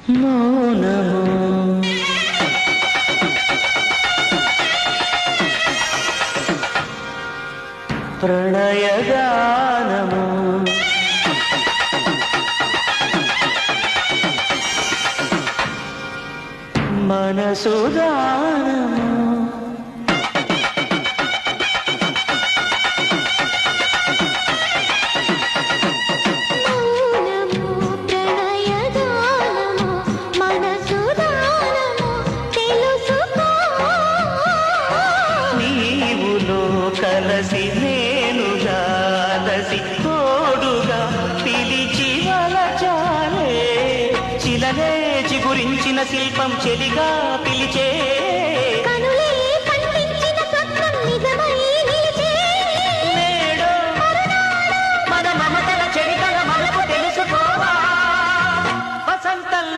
మౌనము ప్రణయగానము మనసుదానము కలసి నేనుగా దసి తోడుగా పిలిచి వలచాలే చిలనే చిగురించిన శిల్పం చెలిగా పిలిచే